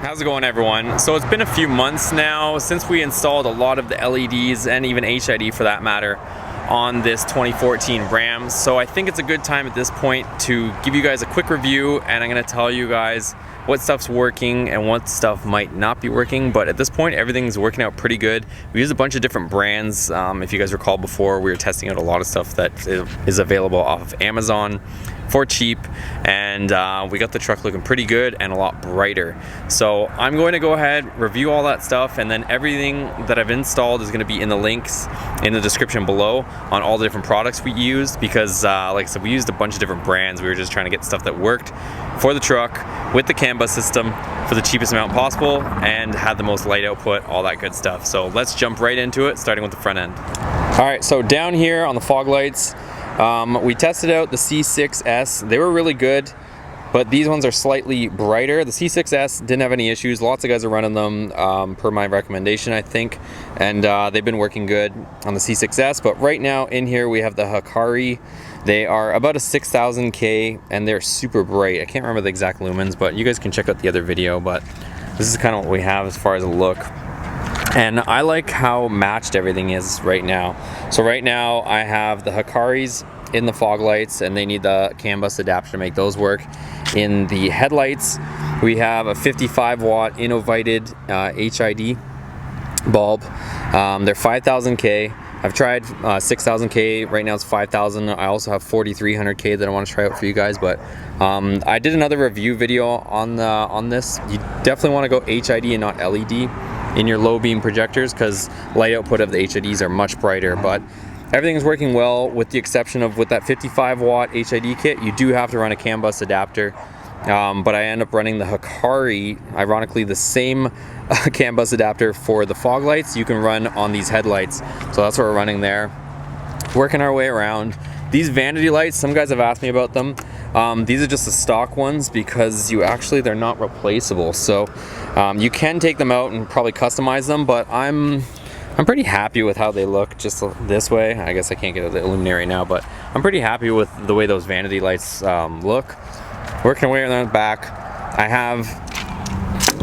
How's it going, everyone? So it's been a few months now since we installed a lot of the LEDs and even HID for that matter on this 2014 Ram. So I think it's a good time at this point to give you guys a quick review, and I'm going to tell you guys what stuff's working and what stuff might not be working. But at this point, everything's working out pretty good. We use a bunch of different brands. If you guys recall before, we were testing out a lot of stuff that is available off of Amazon for cheap, and we got the truck looking pretty good and a lot brighter. So I'm going to go ahead, review all that stuff, and then everything that I've installed is going to be in the links in the description below on all the different products we used, because like I said, we used a bunch of different brands. We were just trying to get stuff that worked for the truck with the CAN bus system for the cheapest amount possible and had the most light output, all that good stuff. So let's jump right into it, starting with the front end. All right, so down here on the fog lights, we tested out the C6S. They were really good, but these ones are slightly brighter. The C6S didn't have any issues. Lots of guys are running them per my recommendation, I think, and they've been working good on the C6S. But right now in here we have the HIKARI. They are about a 6,000 K and they're super bright. I can't remember the exact lumens, but you guys can check out the other video. But this is kind of what we have as far as a look. And I like how matched everything is right now. So right now I have the HIKARIs in the fog lights, and they need the CAN bus adapter to make those work. In the headlights, we have a 55 watt INNOVITED HID bulb. They're 5,000 K. I've tried 6,000 K. Right now it's 5,000. I also have 4,300 K that I want to try out for you guys. But I did another review video on this. You definitely want to go HID and not LED in your low beam projectors, because light output of the HIDs are much brighter. But everything is working well, with the exception of with that 55 watt HID kit, you do have to run a CAN bus adapter. But I end up running the HIKARI, ironically the same CAN bus adapter for the fog lights you can run on these headlights. So that's what we're running there. Working our way around. These vanity lights, some guys have asked me about them. These are just the stock ones, because they're not replaceable. So you can take them out and probably customize them, but I'm pretty happy with how they look just this way. I guess I can't get the illuminate right now, but I'm pretty happy with the way those vanity lights look. Working our way around the back, I have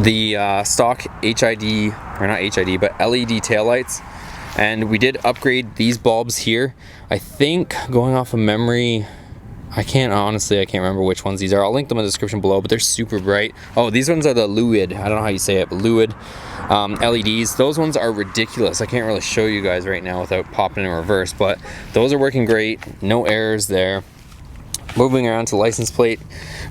the stock HID, or not HID, but LED taillights. And we did upgrade these bulbs here. I think, going off of memory, I can't remember which ones these are. I'll link them in the description below, but they're super bright. Oh, these ones are the Luid. I don't know how you say it, but Luid LEDs. Those ones are ridiculous. I can't really show you guys right now without popping in reverse, but those are working great. No errors there. Moving around to license plate,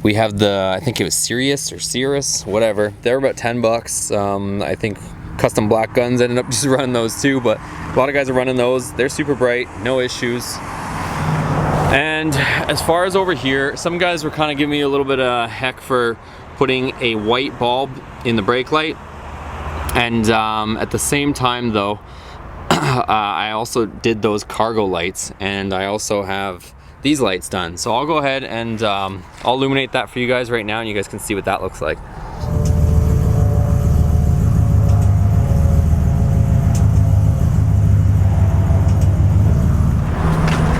we have the, I think it was Sirius or Cirrus, whatever. They're about 10 bucks. I think Custom Black Guns ended up just running those too, but a lot of guys are running those. They're super bright, no issues. And as far as over here, some guys were kind of giving me a little bit of heck for putting a white bulb in the brake light. And at the same time though, I also did those cargo lights, and I also have these lights done. So I'll go ahead and I'll illuminate that for you guys right now, and you guys can see what that looks like.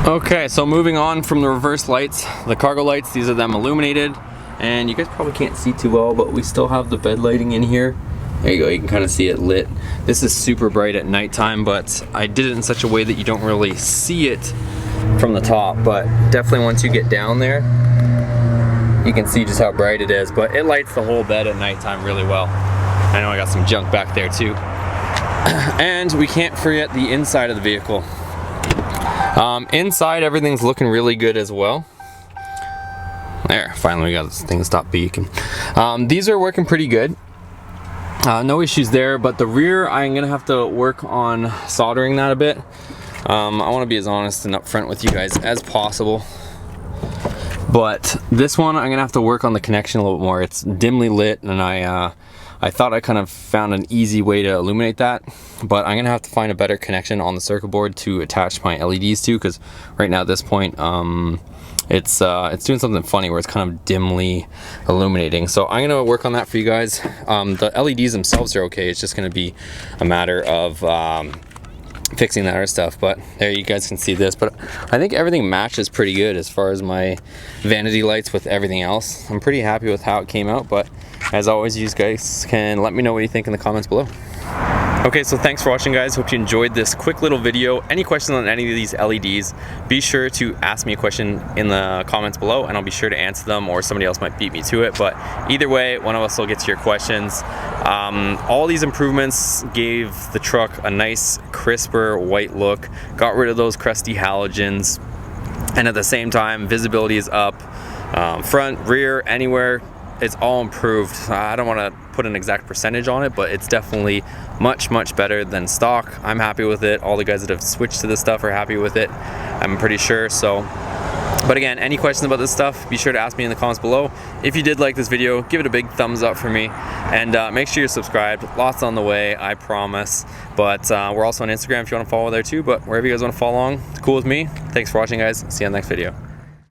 Okay, so moving on from the reverse lights, the cargo lights, these are them illuminated, and you guys probably can't see too well, but we still have the bed lighting in here. There you go, you can kind of see it lit. This is super bright at nighttime, but I did it in such a way that you don't really see it from the top, but definitely once you get down there, you can see just how bright it is. But it lights the whole bed at nighttime really well. I know I got some junk back there too. And we can't forget the inside of the vehicle. Inside, everything's looking really good as well. There, finally we got this thing to stop beeping. These are working pretty good. No issues there, but the rear, I'm gonna have to work on soldering that a bit. I want to be as honest and upfront with you guys as possible. But this one, I'm gonna have to work on the connection a little bit more. It's dimly lit, and I thought I kind of found an easy way to illuminate that, but I'm gonna have to find a better connection on the circuit board to attach my LEDs to, because right now at this point, it's doing something funny where it's kind of dimly illuminating. So I'm gonna work on that for you guys. The LEDs themselves are okay. It's just gonna be a matter of fixing that other stuff. But there, you guys can see this, but I think everything matches pretty good as far as my vanity lights with everything else. I'm pretty happy with how it came out, but as always, you guys can let me know what you think in the comments below. Okay, so thanks for watching, guys. Hope you enjoyed this quick little video. Any questions on any of these LEDs, be sure to ask me a question in the comments below and I'll be sure to answer them, or somebody else might beat me to it. But either way, one of us will get to your questions. All these improvements gave the truck a nice, crisper white look, got rid of those crusty halogens, and at the same time, visibility is up. Front, rear, anywhere, it's all improved. I don't want to put an exact percentage on it, but it's definitely much better than stock. I'm happy with it. All the guys that have switched to this stuff are happy with it, I'm pretty sure. So, but again, any questions about this stuff, be sure to ask me in the comments below. If you did like this video, give it a big thumbs up for me, and make sure you're subscribed. Lots on the way, I promise. But we're also on Instagram if you want to follow there too. But wherever you guys want to follow along, it's cool with me. Thanks for watching, guys. See you on the next video.